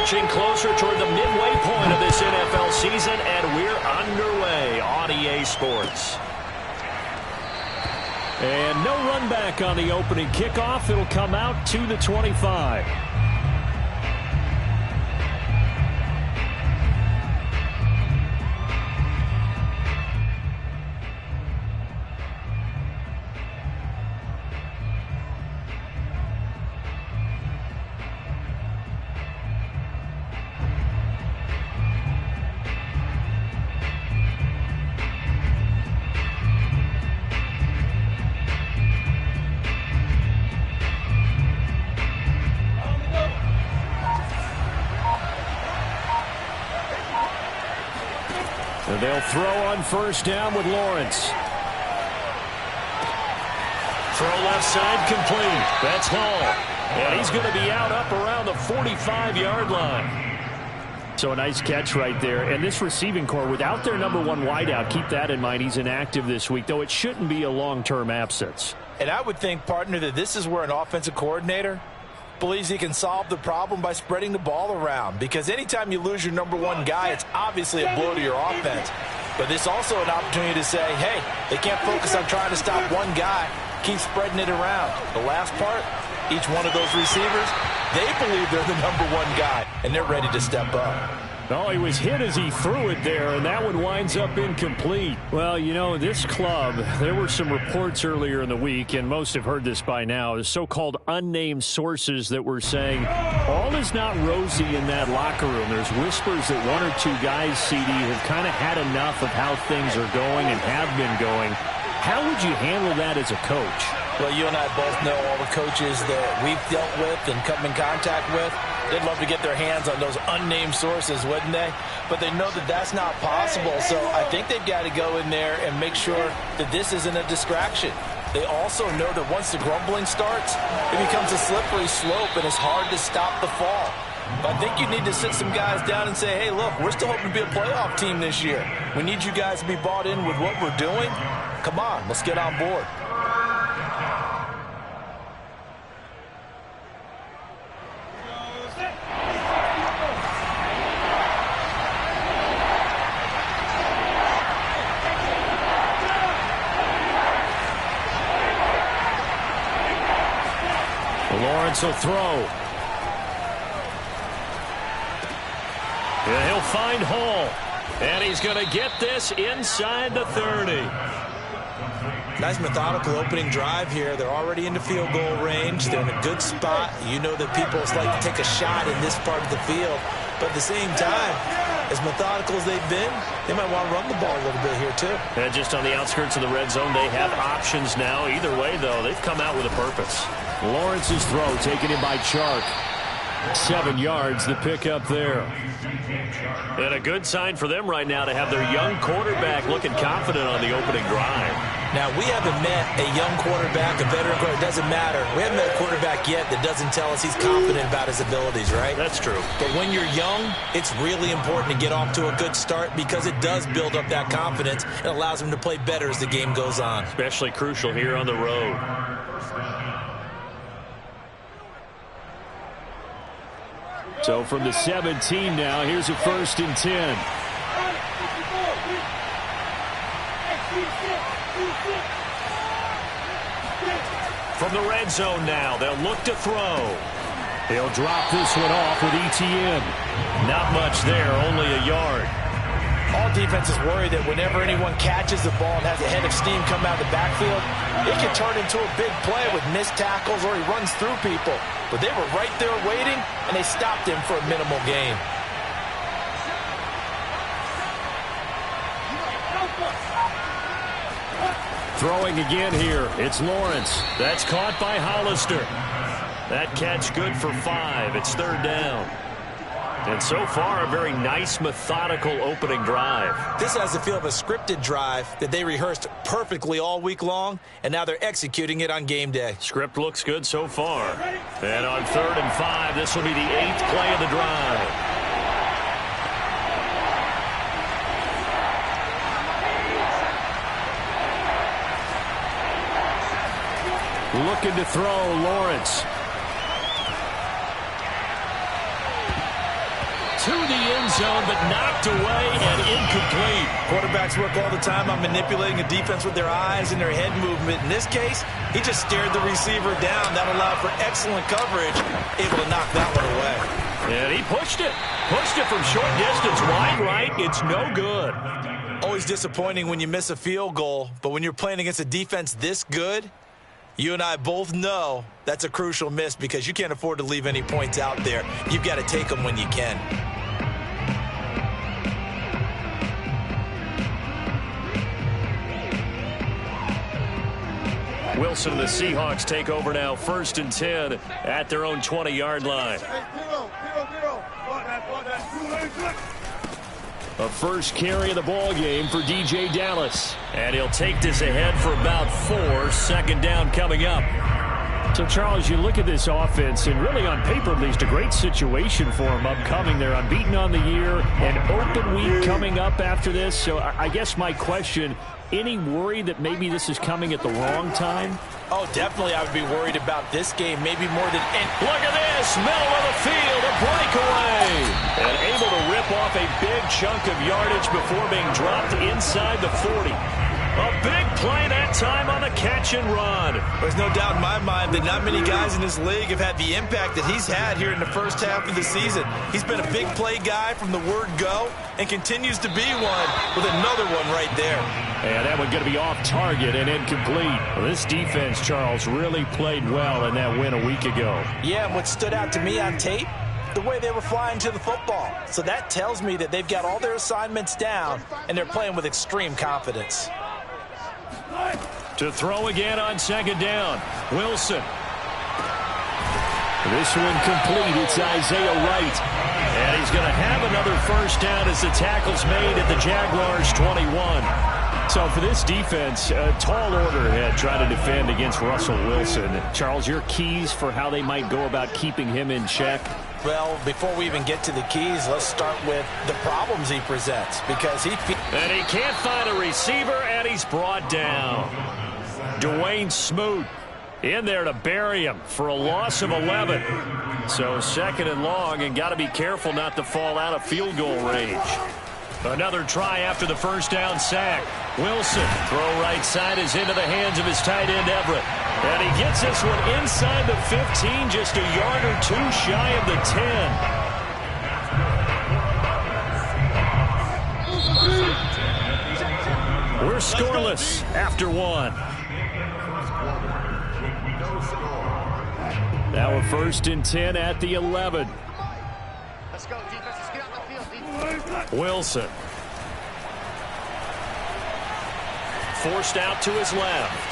Marching closer toward the midway point of this NFL season, and we're underway on EA Sports. And no run back on the opening kickoff. It'll come out to the 25. And they'll throw on first down with Lawrence. Throw left side complete. That's Hall. And he's going to be out up around the 45-yard line. So a nice catch right there. And this receiving core, without their number one wideout, keep that in mind. He's inactive this week, though it shouldn't be a long-term absence. And I would think, partner, that this is where an offensive coordinator believes he can solve the problem by spreading the ball around. Because anytime you lose your number one guy, it's obviously a blow to your offense. But this also an opportunity to say, hey, they can't focus on trying to stop one guy. Keep spreading it around. The last part, each one of those receivers, they believe they're the number one guy, and they're ready to step up. Oh, he was hit as he threw it there, and that one winds up incomplete. Well, you know, this club, there were some reports earlier in the week, and most have heard this by now, the so-called unnamed sources that were saying all is not rosy in that locker room. There's whispers that one or two guys, CD, have kind of had enough of how things are going and have been going. How would you handle that as a coach? Well, you and I both know all the coaches that we've dealt with and come in contact with. They'd love to get their hands on those unnamed sources, wouldn't they? But they know that that's not possible. So I think they've got to go in there and make sure that this isn't a distraction. They also know that once the grumbling starts, it becomes a slippery slope and it's hard to stop the fall. But I think you need to sit some guys down and say, hey, look, we're still hoping to be a playoff team this year. We need you guys to be bought in with what we're doing. Come on, let's get on board. Lawrence will throw. And he'll find Hall. And he's going to get this inside the 30. Nice methodical opening drive here. They're already into field goal range. They're in a good spot. You know that people like to take a shot in this part of the field. But at the same time, as methodical as they've been, they might want to run the ball a little bit here too. And just on the outskirts of the red zone, they have options now. Either way, though, they've come out with a purpose. Lawrence's throw taken in by Chark. 7 yards, the pickup there. And a good sign for them right now to have their young quarterback looking confident on the opening drive. Now, we haven't met a young quarterback, a veteran quarterback. It doesn't matter. We haven't met a quarterback yet that doesn't tell us he's confident about his abilities, right? That's true. But when you're young, it's really important to get off to a good start because it does build up that confidence. It allows him to play better as the game goes on. Especially crucial here on the road. So from the 17 now, here's a 1st and 10. From the red zone now, they'll look to throw. He'll drop this one off with ETN. Not much there, only a yard. All defenses worry that whenever anyone catches the ball and has a head of steam come out of the backfield, it can turn into a big play with missed tackles or he runs through people. But they were right there waiting, and they stopped him for a minimal gain. Throwing again here, it's Lawrence. That's caught by Hollister. That catch good for 5. It's 3rd down. And so far, a very nice, methodical opening drive. This has the feel of a scripted drive that they rehearsed perfectly all week long, and now they're executing it on game day. Script looks good so far. And on 3rd and 5, this will be the 8th play of the drive. Looking to throw, Lawrence. to the end zone, but knocked away and incomplete. Quarterbacks work all the time on manipulating a defense with their eyes and their head movement. In this case, he just stared the receiver down. That allowed for excellent coverage, able to knock that one away. And he pushed it. Pushed it from short distance, wide right. It's no good. Always disappointing when you miss a field goal, but when you're playing against a defense this good, you and I both know that's a crucial miss because you can't afford to leave any points out there. You've got to take them when you can. Wilson and the Seahawks take over now, 1st and 10 at their own 20-yard line. A first carry of the ball game for DJ Dallas. And he'll take this ahead for about 4. 2nd down coming up. So, Charles, you look at this offense, and really on paper at least, a great situation for them upcoming. They're unbeaten on the year, an open week coming up after this. So I guess my question, any worry that maybe this is coming at the wrong time? Oh, definitely I would be worried about this game, maybe more than any. Look at this, middle of the field, a breakaway. And able to rip off a big chunk of yardage before being dropped inside the 40. A big play that time on the catch and run. There's no doubt in my mind that not many guys in this league have had the impact that he's had here in the first half of the season. He's been a big play guy from the word go and continues to be one with another one right there. And that one going to be off target and incomplete. Well, this defense, Charles, really played well in that win a week ago. Yeah, and what stood out to me on tape, the way they were flying to the football. So that tells me that they've got all their assignments down and they're playing with extreme confidence. To throw again on 2nd down. Wilson. This one complete. It's Isaiah Wright. And he's going to have another first down as the tackle's made at the Jaguars' 21. So for this defense, a tall order ahead trying to defend against Russell Wilson. Charles, your keys for how they might go about keeping him in check? Well, before we even get to the keys, let's start with the problems he presents. Because and he can't find a receiver, and he's brought down. Dwayne Smoot in there to bury him for a loss of 11. So 2nd and long, and got to be careful not to fall out of field goal range. Another try after the first down sack. Wilson, throw right side is into the hands of his tight end Everett. And he gets this one inside the 15, just a yard or 2 shy of the 10. We're scoreless after 1. Now a 1st and 10 at the 11. Let's go, defense. Let's get out the field. Wilson. Forced out to his left.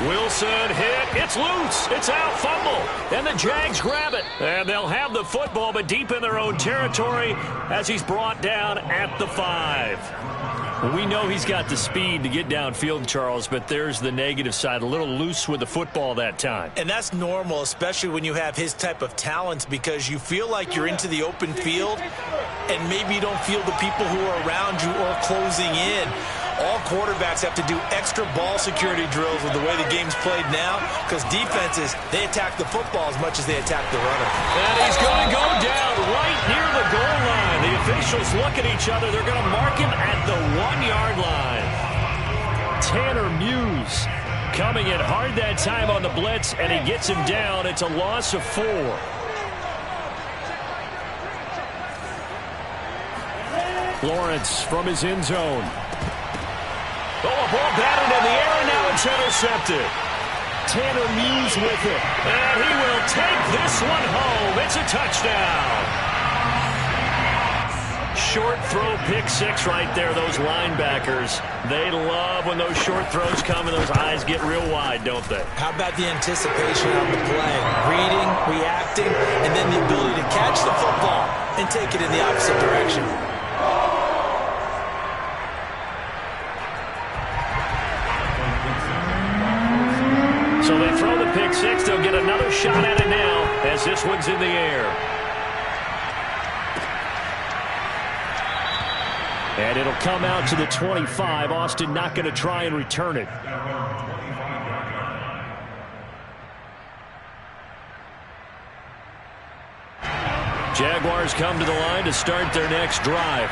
Wilson hit. It's loose. It's out. Fumble. And the Jags grab it. And they'll have the football, but deep in their own territory as he's brought down at the 5. We know he's got the speed to get downfield, Charles, but there's the negative side. A little loose with the football that time. And that's normal, especially when you have his type of talents, because you feel like you're into the open field and maybe you don't feel the people who are around you or closing in. All quarterbacks have to do extra ball security drills with the way the game's played now, because defenses, they attack the football as much as they attack the runner. And he's going to go down right near the goal line. The officials look at each other. They're going to mark him at the 1-yard line. Tanner Muse coming in hard that time on the blitz, and he gets him down. It's a loss of 4. Lawrence from his end zone. Oh, a ball batted in the air, and now it's intercepted. Tanner Muse with it, and he will take this one home. It's a touchdown. Short throw, pick 6 right there. Those linebackers, they love when those short throws come and those eyes get real wide, don't they? How about the anticipation on the play? Reading, reacting, and then the ability to catch the football and take it in the opposite direction. So they throw the pick 6. They'll get another shot at it now as this one's in the air. And it'll come out to the 25. Austin not going to try and return it. Jaguars come to the line to start their next drive.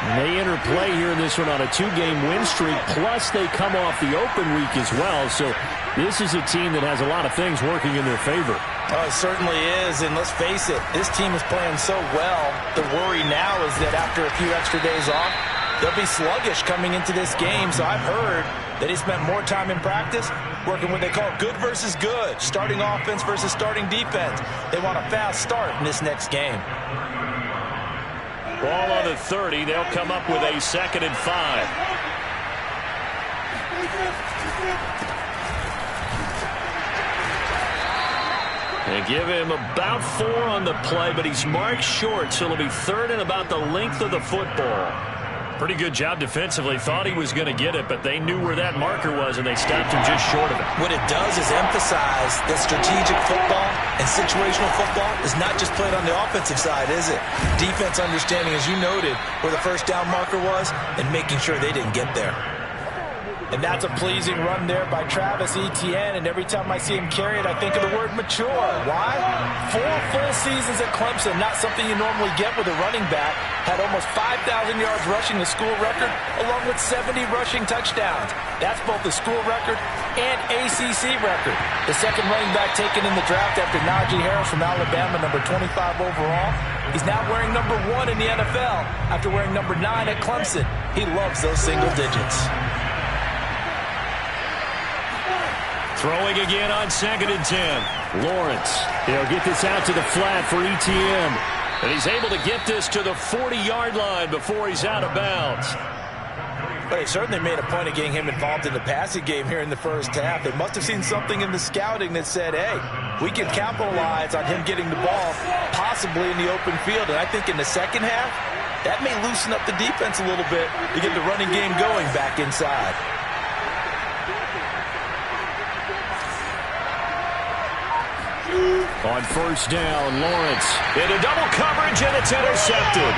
And they enter play here in this one on a 2-game win streak, plus they come off the open week as well. So this is a team that has a lot of things working in their favor. Oh, it certainly is, and let's face it, this team is playing so well. The worry now is that after a few extra days off, they'll be sluggish coming into this game. So I've heard that he spent more time in practice working what they call good versus good, starting offense versus starting defense. They want a fast start in this next game. Ball on the 30. They'll come up with a 2nd and 5. They give him about 4 on the play, but he's marked short, so it'll be 3rd and about the length of the football. Pretty good job defensively. Thought he was going to get it, but they knew where that marker was, and they stopped him just short of it. What it does is emphasize that strategic football and situational football is not just played on the offensive side, is it? Defense understanding, as you noted, where the first down marker was and making sure they didn't get there. And that's a pleasing run there by Travis Etienne, and every time I see him carry it, I think of the word mature. Why? 4 full seasons at Clemson, not something you normally get with a running back. Had almost 5,000 yards rushing, the school record, along with 70 rushing touchdowns. That's both the school record and ACC record. The second running back taken in the draft after Najee Harris from Alabama, number 25 overall. He's now wearing number 1 in the NFL after wearing number 9 at Clemson. He loves those single digits. Throwing again on 2nd and 10. Lawrence. He'll get this out to the flat for ETN. And he's able to get this to the 40-yard line before he's out of bounds. But they certainly made a point of getting him involved in the passing game here in the first half. They must have seen something in the scouting that said, hey, we can capitalize on him getting the ball possibly in the open field. And I think in the second half, that may loosen up the defense a little bit to get the running game going back inside. On 1st down, Lawrence into double coverage, and it's intercepted.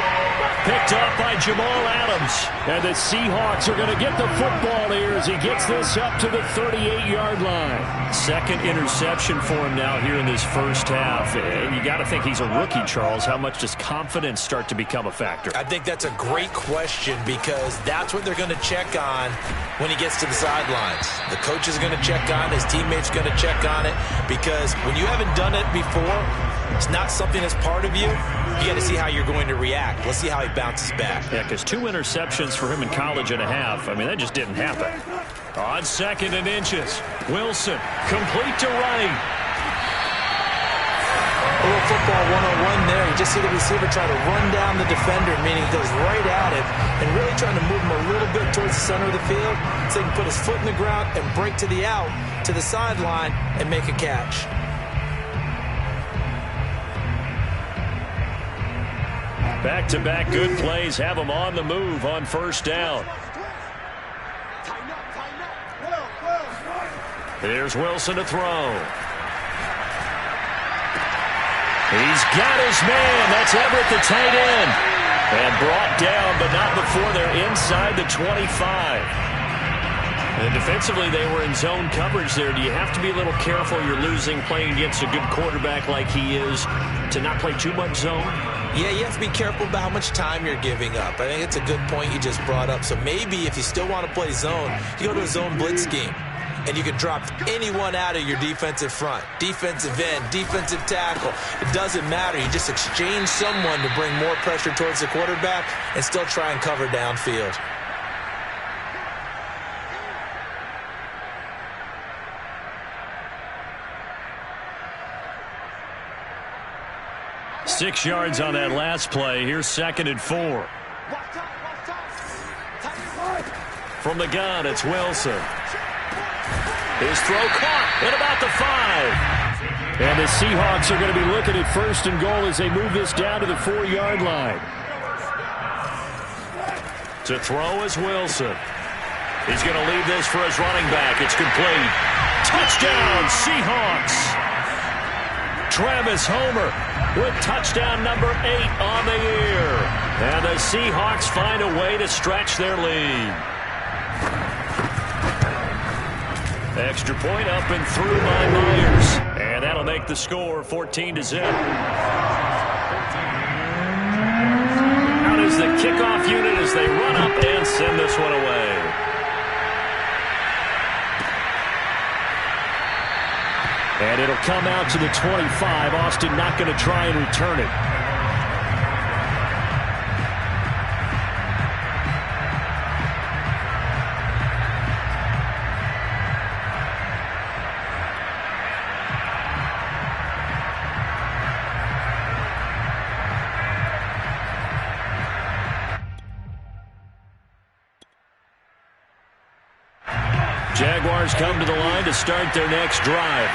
Picked up by Jamal Adams. And the Seahawks are going to get the football here as he gets this up to the 38-yard line. 2nd interception for him now here in this first half. And you got to think he's a rookie, Charles. How much does confidence start to become a factor? I think that's a great question because that's what they're going to check on when he gets to the sidelines. The coach is going to check on, his teammates are going to check on it, because when you haven't done it before, it's not something that's part of you. You got to see how you're going to react. Let's see how he bounces back. Yeah, because 2 interceptions for him in college and a half. I mean, that just didn't happen. On 2nd and inches, Wilson complete to Wright. A little football 101 there. You just see the receiver try to run down the defender, meaning he goes right at him and really trying to move him a little bit towards the center of the field so he can put his foot in the ground and break to the out, to the sideline, and make a catch. Back-to-back good plays have him on the move on 1st down. Here's Wilson to throw. He's got his man. That's Everett, the tight end. And brought down, but not before they're inside the 25. And defensively, they were in zone coverage there. Do you have to be a little careful? You're losing, playing against a good quarterback like he is, to not play too much zone? Yeah, you have to be careful about how much time you're giving up. I think it's a good point you just brought up. So maybe if you still want to play zone, you go to a zone blitz scheme. And you can drop anyone out of your defensive front, defensive end, defensive tackle. It doesn't matter. You just exchange someone to bring more pressure towards the quarterback and still try and cover downfield. Six yards on that last play. Here's 2nd and 4. From the gun, it's Wilson. His throw caught at about the 5. And the Seahawks are going to be looking at 1st and goal as they move this down to the 4-yard line. To throw is Wilson. He's going to leave this for his running back. It's complete. Touchdown, Seahawks. Travis Homer with touchdown number 8 on the year. And the Seahawks find a way to stretch their lead. Extra point up and through by Myers. And that'll make make the score 14-0. Out is the kickoff unit as they run up and send this one away. And it'll come out to the 25. Austin not going to try and return it. Jaguars come to the line to start their next drive.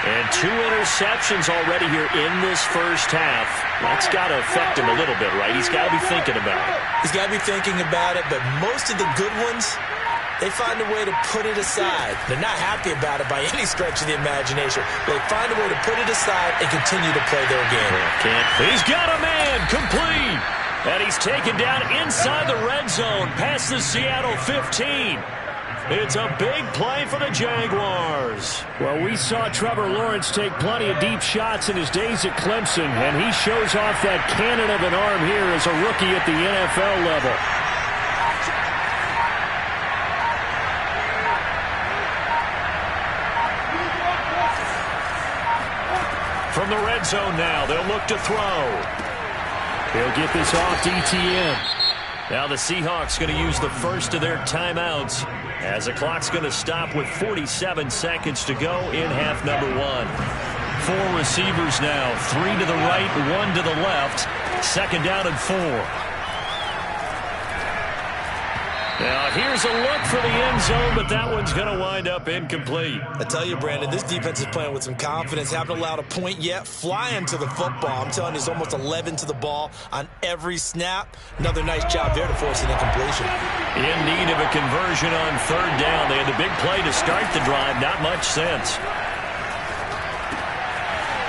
And 2 interceptions already here in this first half. That's got to affect him a little bit, right? He's got to be thinking about it. He's got to be thinking about it, but most of the good ones, they find a way to put it aside. They're not happy about it by any stretch of the imagination. They find a way to put it aside and continue to play their game. He's got a man, complete. And he's taken down inside the red zone, past the Seattle 15. It's a big play for the Jaguars. Well, we saw Trevor Lawrence take plenty of deep shots in his days at Clemson, and he shows off that cannon of an arm here as a rookie at the NFL level. From the red zone now, they'll look to throw. He'll get this off to ETN. Now the Seahawks going to use the first of their timeouts as the clock's going to stop with 47 seconds to go in half number 1. 4 receivers now, 3 to the right, 1 to the left. 2nd down and 4. Now here's a look for the end zone, but that one's going to wind up incomplete. I tell you, Brandon, this defense is playing with some confidence. Haven't allowed a point yet. Flying to the football. I'm telling you, it's almost 11 to the ball on every snap. Another nice job there to force an incompletion. In need of a conversion on 3rd down. They had the big play to start the drive. Not much sense.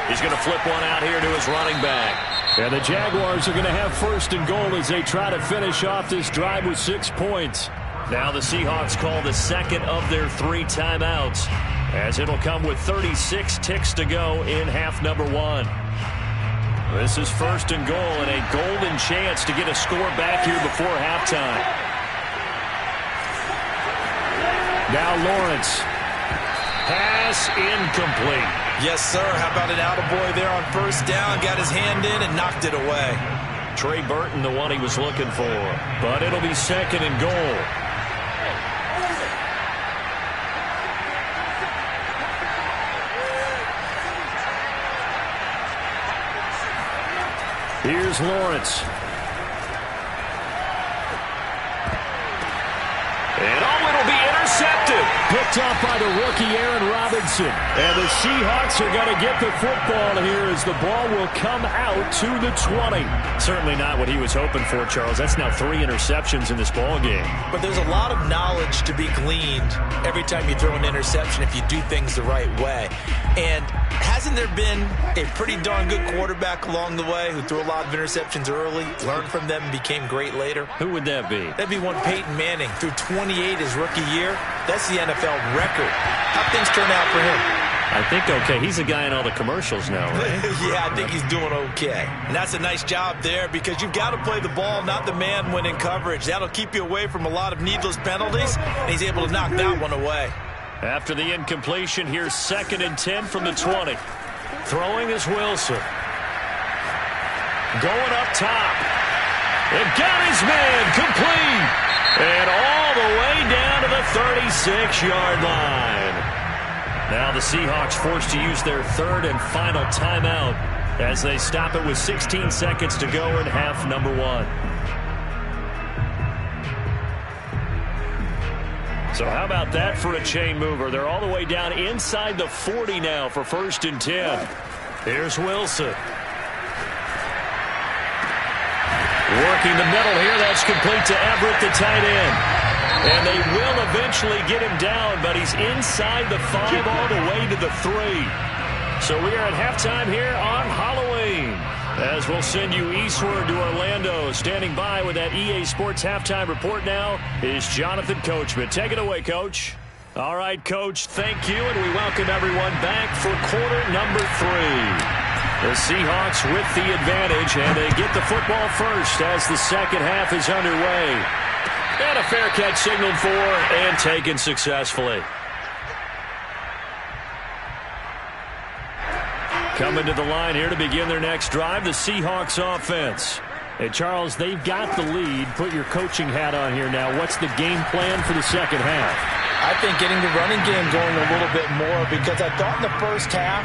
He's going to flip one out here to his running back. And the Jaguars are going to have 1st and goal as they try to finish off this drive with 6 points. Now the Seahawks call the 2nd of their 3 timeouts, as it'll come with 36 ticks to go in half number 1. This is 1st and goal and a golden chance to get a score back here before halftime. Now Lawrence. Pass incomplete. Yes, sir. How about an attaboy there on 1st down? Got his hand in and knocked it away. Trey Burton, the one he was looking for. But it'll be 2nd and goal. Here's Lawrence. And it'll be intercepted. Picked off by the rookie Aaron Robinson. And the Seahawks are going to get the football here as the ball will come out to the 20. Certainly not what he was hoping for, Charles. That's now 3 interceptions in this ball game. But there's a lot of knowledge to be gleaned every time you throw an interception if you do things the right way. And hasn't there been a pretty darn good quarterback along the way who threw a lot of interceptions early, learned from them, and became great later? Who would that be? That'd be one Peyton Manning. Threw 28 his rookie year. That's the NFL record. How things turn out for him? I think okay. He's a guy in all the commercials now, right? Yeah, I think he's doing okay. And that's a nice job there because you've got to play the ball, not the man when in coverage. That'll keep you away from a lot of needless penalties, and he's able to knock that one away. After the incompletion, here's 2nd and 10 from the 20. Throwing is Wilson. Going up top. And got his man complete. And all the way down to the 36-yard line. Now the Seahawks forced to use their 3rd and final timeout as they stop it with 16 seconds to go in half number 1. So how about that for a chain mover? They're all the way down inside the 40 now for 1st and 10. Here's Wilson. Working the middle here. That's complete to Everett, the tight end. And they will eventually get him down, but he's inside the 5 all the way to the 3. So we are at halftime here on Halloween, as we'll send you eastward to Orlando. Standing by with that EA Sports halftime report now is Jonathan Coachman. Take it away, Coach. All right, Coach, thank you, and we welcome everyone back for quarter number 3. The Seahawks with the advantage, and they get the football first as the second half is underway. And a fair catch signaled for and taken successfully. Coming to the line here to begin their next drive, the Seahawks offense. Hey, Charles, they've got the lead. Put your coaching hat on here now. What's the game plan for the second half? I think getting the running game going a little bit more, because I thought in the first half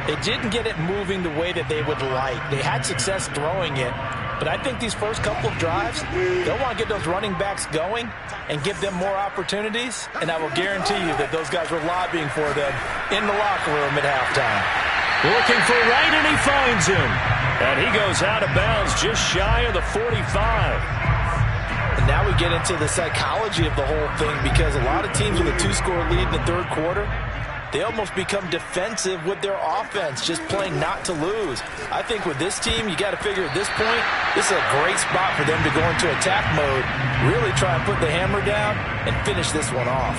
they didn't get it moving the way that they would like. They had success throwing it, but I think these first couple of drives, they'll want to get those running backs going and give them more opportunities, and I will guarantee you that those guys were lobbying for them in the locker room at halftime. Looking for right, and he finds him. And he goes out of bounds just shy of the 45. And now we get into the psychology of the whole thing, because a lot of teams with a 2-score lead in the third quarter, they almost become defensive with their offense, just playing not to lose. I think with this team, you got to figure at this point, this is a great spot for them to go into attack mode, really try and put the hammer down and finish this one off.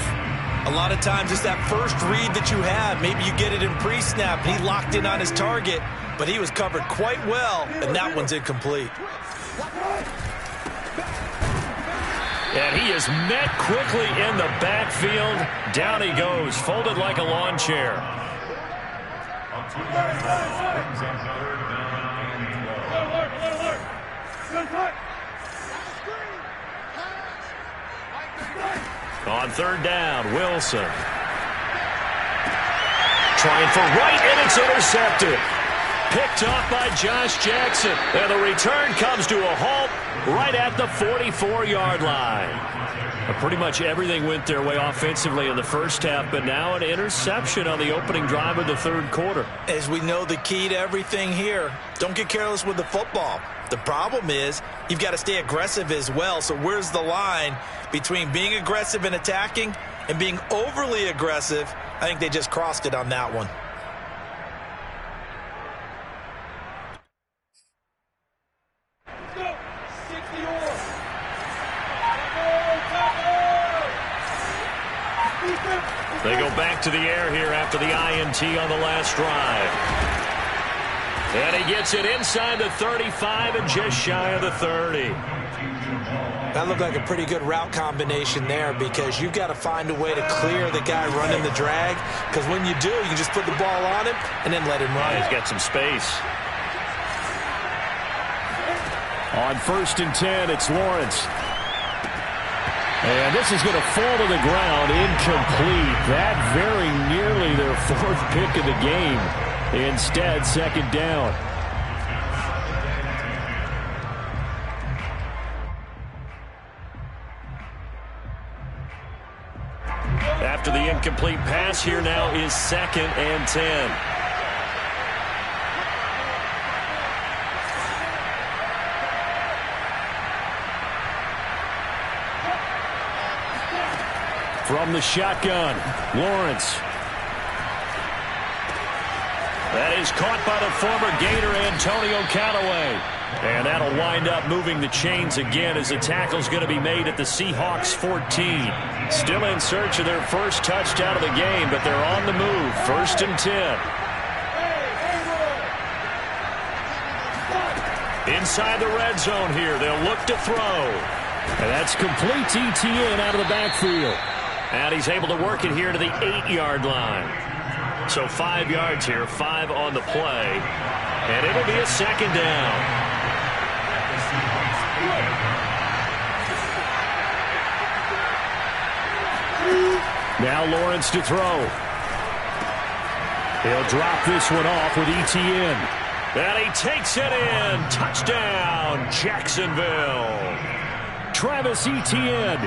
A lot of times it's that first read that you have. Maybe you get it in pre-snap. He locked in on his target, but he was covered quite well, and that one's incomplete. And he is met quickly in the backfield. Down he goes, folded like a lawn chair. On third down, Wilson. Trying for right, and it's intercepted. Picked off by Josh Jackson. And the return comes to a halt right at the 44-yard line. Pretty much everything went their way offensively in the first half, but now an interception on the opening drive of the third quarter. As we know, the key to everything here, don't get careless with the football. The problem is you've got to stay aggressive as well. So where's the line between being aggressive and attacking and being overly aggressive? I think they just crossed it on that one. They go back to the air here after the INT on the last drive. And he gets it inside the 35 and just shy of the 30. That looked like a pretty good route combination there, because you've got to find a way to clear the guy running the drag, because when you do, you just put the ball on him and then let him run. He's got some space. On 1st and 10, it's Lawrence. And this is going to fall to the ground, incomplete. That very nearly their 4th pick of the game. Instead, 2nd down. After the incomplete pass, here now is 2nd and 10. From the shotgun, Lawrence. That is caught by the former Gator, Antonio Callaway. And that'll wind up moving the chains again as the tackle's going to be made at the Seahawks 14. Still in search of their first touchdown of the game, but they're on the move. 1st and 10. Inside the red zone here, they'll look to throw. And that's complete to ETN out of the backfield. And he's able to work it here to the 8-yard line. So 5 yards here, 5 on the play. And it'll be a 2nd down. Now Lawrence to throw. He'll drop this one off with ETN. And he takes it in. Touchdown, Jacksonville. Travis Etienne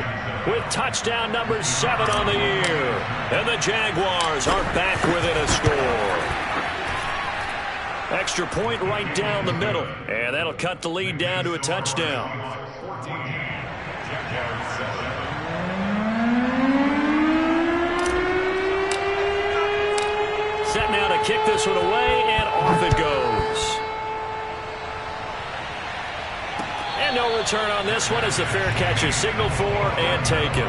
with touchdown number 7 on the year. And the Jaguars are back within a score. Extra point right down the middle. And that'll cut the lead down to a touchdown. Set now to kick this one away, and off it goes. And no return on this one as the fair catch is signaled for and taken.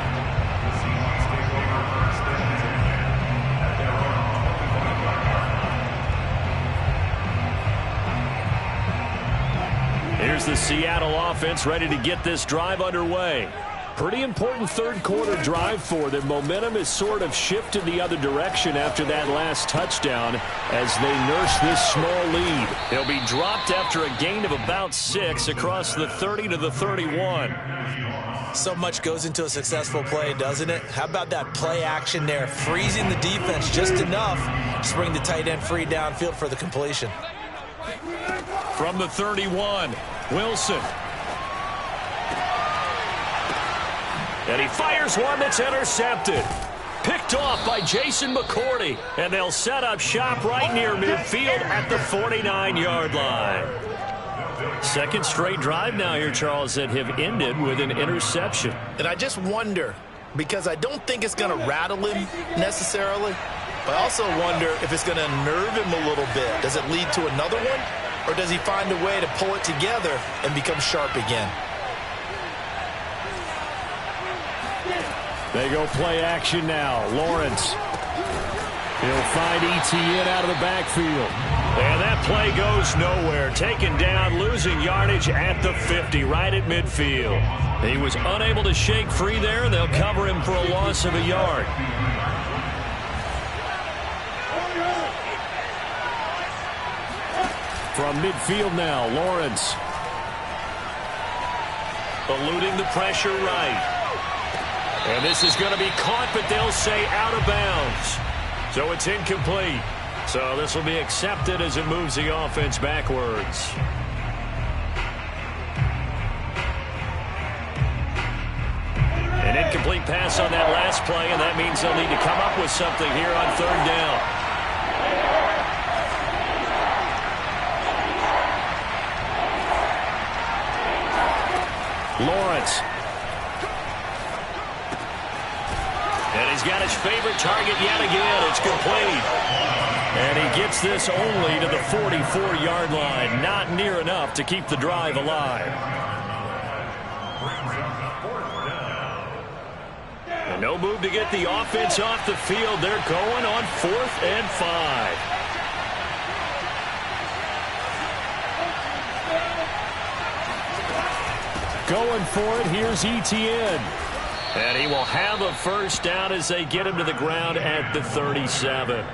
Here's the Seattle offense ready to get this drive underway. Pretty important third-quarter drive for them. Momentum has sort of shifted the other direction after that last touchdown as they nurse this small lead. They'll be dropped after a gain of about 6 across the 30 to the 31. So much goes into a successful play, doesn't it? How about that play action there, freezing the defense just enough to bring the tight end free downfield for the completion. From the 31, Wilson. And he fires one that's intercepted. Picked off by Jason McCourty. And they'll set up shop right near midfield at the 49-yard line. Second straight drive now here, Charles, that have ended with an interception. And I just wonder, because I don't think it's going to rattle him necessarily, but I also wonder if it's going to unnerve him a little bit. Does it lead to another one? Or does he find a way to pull it together and become sharp again? They go play action now. Lawrence. He'll find Etienne out of the backfield. And that play goes nowhere. Taken down, losing yardage at the 50, right at midfield. He was unable to shake free there, and they'll cover him for a loss of a yard. From midfield now, Lawrence. Eluding the pressure right. And this is going to be caught, but they'll say out of bounds. So it's incomplete. So this will be accepted as it moves the offense backwards. An incomplete pass on that last play, and that means they'll need to come up with something here on third down. Lawrence. And he's got his favorite target yet again. It's complete. And he gets this only to the 44-yard line. Not near enough to keep the drive alive. And no move to get the offense off the field. They're going on 4th and 5. Going for it, here's Etienne. And he will have a first down as they get him to the ground at the 37.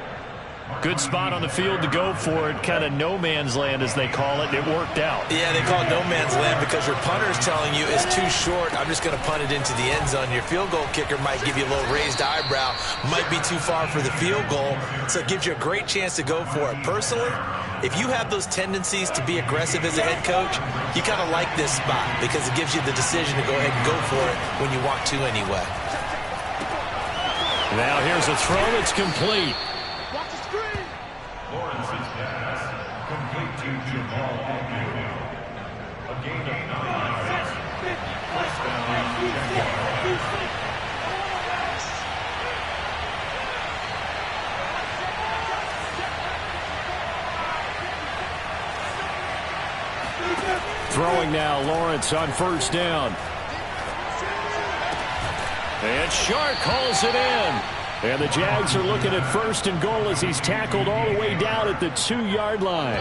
Good spot on the field to go for it. Kind of no man's land, as they call it. It worked out. Yeah, they call it no man's land because your punter's telling you it's too short. I'm just going to punt it into the end zone. Your field goal kicker might give you a little raised eyebrow. Might be too far for the field goal. So it gives you a great chance to go for it. Personally, if you have those tendencies to be aggressive as a head coach, you kind of like this spot because it gives you the decision to go ahead and go for it when you want to anyway. Now here's a throw that's complete. Throwing now, Lawrence on first down. And Shark calls it in. And the Jags are looking at first and goal as he's tackled all the way down at the 2-yard line.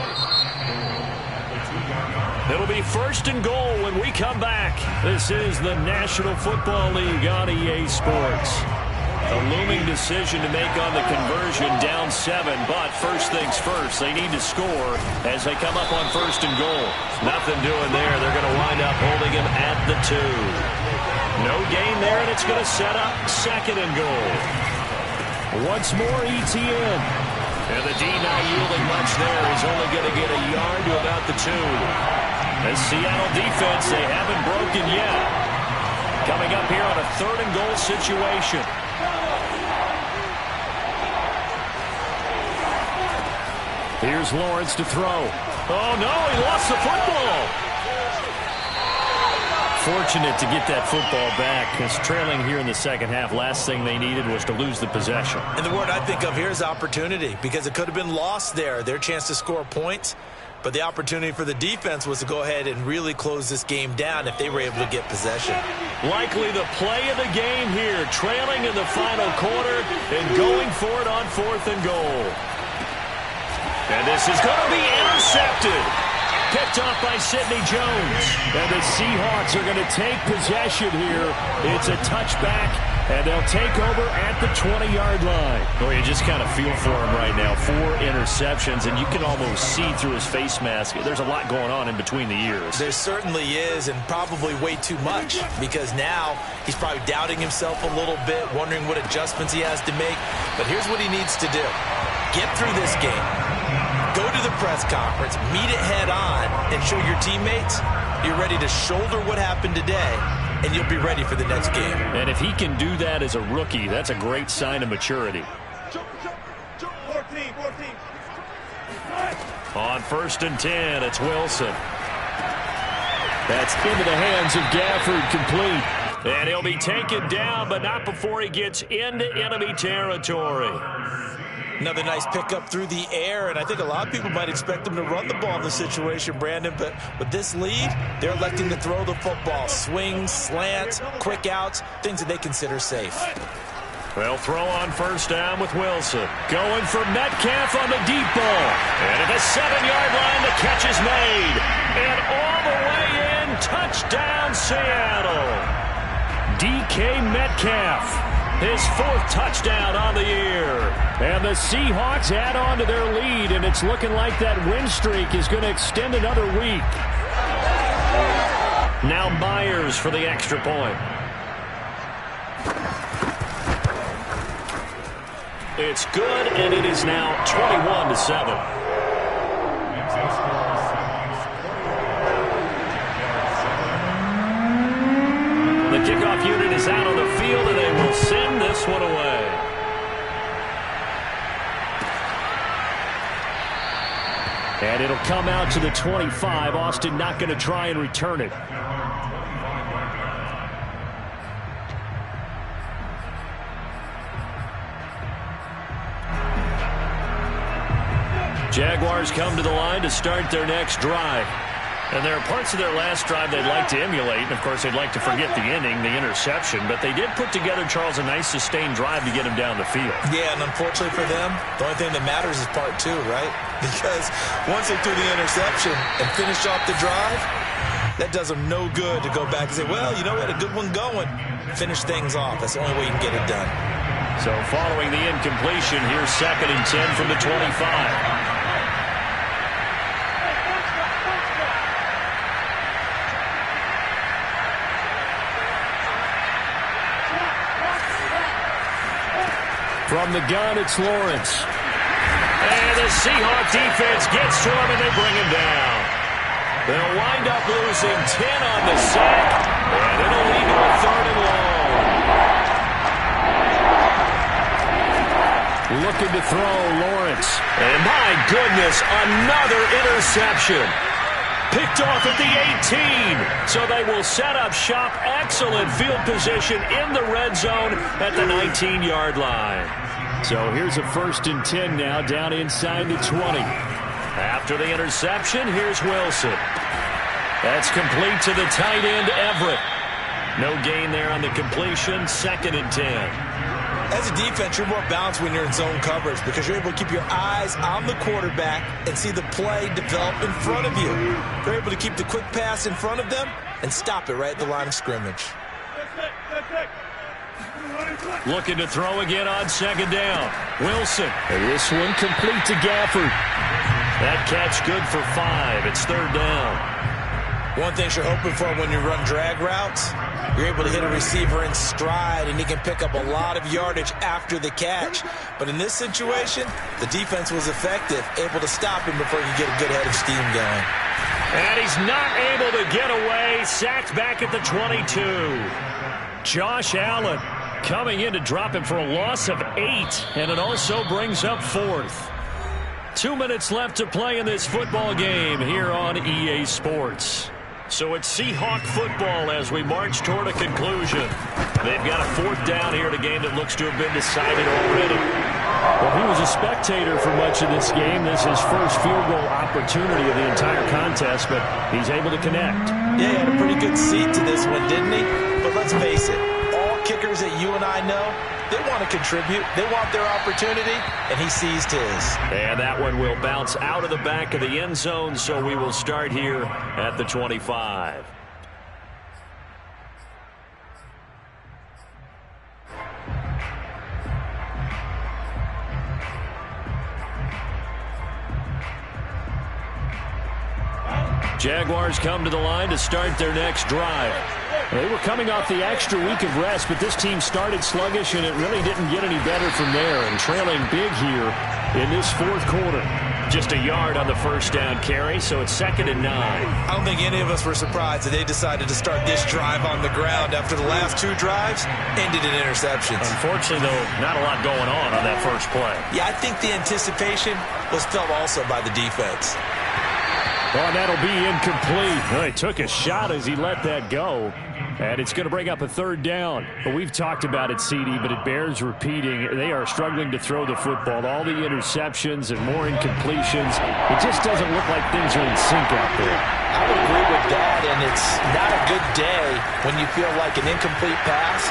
It'll be first and goal when we come back. This is the National Football League on EA Sports. A looming decision to make on the conversion, down 7, but first things first, they need to score as they come up on first and goal. Nothing doing there. They're going to wind up holding him at the 2. No gain there, and it's going to set up second and goal. Once more, Etienne. And the D not yielding much there. He's only going to get a yard to about the 2. The Seattle defense, they haven't broken yet. Coming up here on a third and goal situation. Here's Lawrence to throw. Oh, no, he lost the football. Fortunate to get that football back because trailing here in the second half, last thing they needed was to lose the possession. And the word I think of here is opportunity because it could have been lost there. Their chance to score points, but the opportunity for the defense was to go ahead and really close this game down if they were able to get possession. Likely the play of the game here, trailing in the final quarter and going for it on fourth and goal. And this is going to be intercepted. picked off by Sidney Jones. And the Seahawks are going to take possession here. It's a touchback, and they'll take over at the 20-yard line. Well, you just kind of feel for him right now. 4 interceptions, and you can almost see through his face mask. There's a lot going on in between the ears. There certainly is, and probably way too much, because now he's probably doubting himself a little bit, wondering what adjustments he has to make. But here's what he needs to do. Get through this game. Go to the press conference, meet it head on, and show your teammates you're ready to shoulder what happened today, and you'll be ready for the next game. And if he can do that as a rookie, that's a great sign of maturity. 14. On 1st and 10, it's Wilson. That's into the hands of Gafford, complete. And he'll be taken down, but not before he gets into enemy territory. Another nice pickup through the air, and I think a lot of people might expect him to run the ball in this situation, Brandon, but with this lead, they're electing to throw the football. Swings, slants, quick outs, things that they consider safe. They'll throw on 1st down with Wilson. Going for Metcalf on the deep ball. And at the 7-yard line, the catch is made. And all the way in, touchdown Seattle. DK Metcalf. His 4th touchdown on the year. And the Seahawks add on to their lead, and it's looking like that win streak is going to extend another week. Now Myers for the extra point. It's good, and it is now 21-7. The kickoff unit is out on the field, and they will send this one away. And it'll come out to the 25. Austin not going to try and return it. Jaguars come to the line to start their next drive. And there are parts of their last drive they'd like to emulate. And, of course, they'd like to forget the ending, the interception. But they did put together, Charles, a nice sustained drive to get him down the field. Yeah, and unfortunately for them, the only thing that matters is part 2, right? Because once they threw the interception and finished off the drive, that does them no good to go back and say, well, you know what, a good one going. Finish things off. That's the only way you can get it done. So following the incompletion, here's 2nd and 10 from the 25. From the gun, it's Lawrence. And the Seahawk defense gets to him, and they bring him down. They'll wind up losing 10 on the sack, and it'll lead to a 3rd and long. Looking to throw, Lawrence. And my goodness, another interception. Picked off at the 18. So they will set up shop. Excellent field position in the red zone at the 19-yard line. So here's a 1st and 10 now down inside the 20. After the interception, here's Wilson. That's complete to the tight end, Everett. No gain there on the completion. 2nd and 10. As a defense, you're more balanced when you're in zone coverage because you're able to keep your eyes on the quarterback and see the play develop in front of you. You're able to keep the quick pass in front of them and stop it right at the line of scrimmage. Looking to throw again on 2nd down. Wilson. And this one complete to Gafford. That catch good for 5. It's 3rd down. One thing you're hoping for when you run drag routes, you're able to hit a receiver in stride, and he can pick up a lot of yardage after the catch. But in this situation, the defense was effective, able to stop him before he could get a good head of steam going. And he's not able to get away. Sacked back at the 22. Josh Allen coming in to drop him for a loss of 8, and it also brings up 4th. 2 minutes left to play in this football game here on EA Sports. So it's Seahawk football as we march toward a conclusion. They've got a 4th down here in a game that looks to have been decided already. Well, he was a spectator for much of this game. This is his first field goal opportunity of the entire contest, but he's able to connect. Yeah, he had a pretty good seat to this one, didn't he? But let's face it, all kickers that you and I know, They want to contribute. They want their opportunity, and he seized his. And that one will bounce out of the back of the end zone, so we will start here at the 25. Jaguars come to the line to start their next drive. They were coming off the extra week of rest, but this team started sluggish, and it really didn't get any better from there, and trailing big here in this fourth quarter. Just a yard on the first down carry, so it's 2nd and 9. I don't think any of us were surprised that they decided to start this drive on the ground after the last 2 drives ended in interceptions. Unfortunately, though, not a lot going on that first play. Yeah, I think the anticipation was felt also by the defense. Oh, and that'll be incomplete. Well, he took a shot as he let that go. And it's going to bring up a 3rd down. But we've talked about it, CD, but it bears repeating. They are struggling to throw the football. All the interceptions and more incompletions. It just doesn't look like things are in sync out there. I would agree with that, and it's not a good day when you feel like an incomplete pass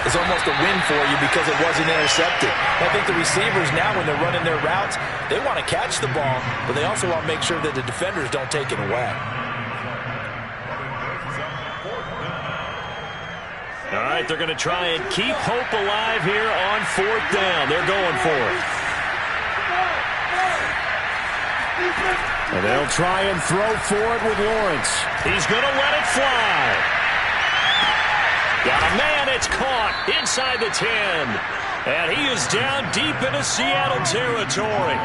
is almost a win for you because it wasn't intercepted. I think the receivers now, when they're running their routes, they want to catch the ball, but they also want to make sure that the defenders don't take it away. All right, they're going to try and keep hope alive here on 4th down. They're going for it. And they'll try and throw for it with Lawrence. He's going to let it fly. Got a man, it's caught inside the 10. And he is down deep into Seattle territory.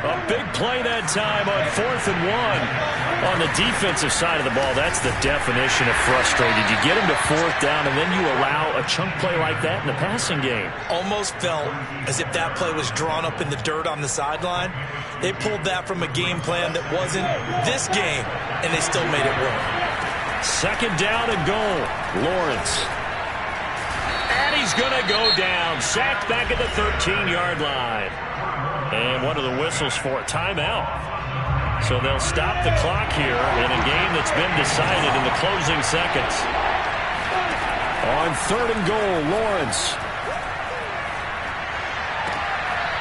A big play that time on 4th and 1. On the defensive side of the ball, that's the definition of frustrated. You get him to 4th down, and then you allow a chunk play like that in the passing game. Almost felt as if that play was drawn up in the dirt on the sideline. They pulled that from a game plan that wasn't this game, and they still made it work. 2nd down and goal. Lawrence. And he's going to go down. Sacked back at the 13-yard line. And one of the whistles for a timeout. So they'll stop the clock here in a game that's been decided in the closing seconds. On 3rd and goal, Lawrence.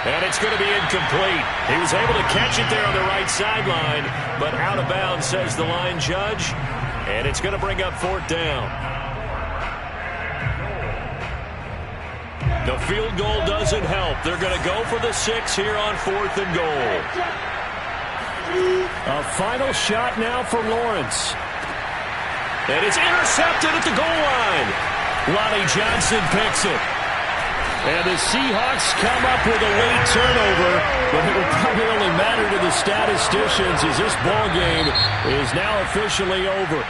And it's going to be incomplete. He was able to catch it there on the right sideline, but out of bounds, says the line judge. And it's going to bring up 4th down. The field goal doesn't help. They're going to go for the 6 here on 4th and goal. A final shot now for Lawrence. And it's intercepted at the goal line. Lonnie Johnson picks it. And the Seahawks come up with a late turnover, but it will probably only matter to the statisticians as this ball game is now officially over.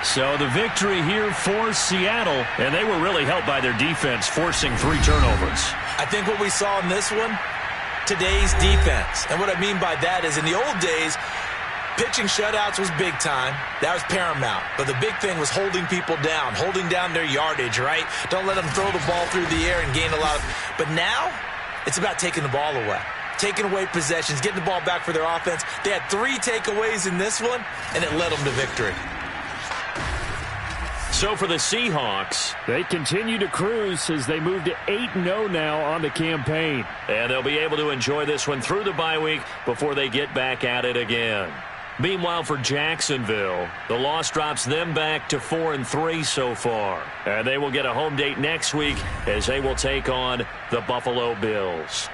So the victory here for Seattle, and they were really helped by their defense forcing 3 turnovers. I think what we saw in this one, today's defense. And what I mean by that is in the old days, pitching shutouts was big time. That was paramount. But the big thing was holding people down, holding down their yardage, right? Don't let them throw the ball through the air and gain a lot of... But now, it's about taking the ball away. Taking away possessions, getting the ball back for their offense. They had 3 takeaways in this one, and it led them to victory. So for the Seahawks, they continue to cruise as they move to 8-0 now on the campaign. And they'll be able to enjoy this one through the bye week before they get back at it again. Meanwhile, for Jacksonville, the loss drops them back to 4-3 so far. And they will get a home date next week as they will take on the Buffalo Bills.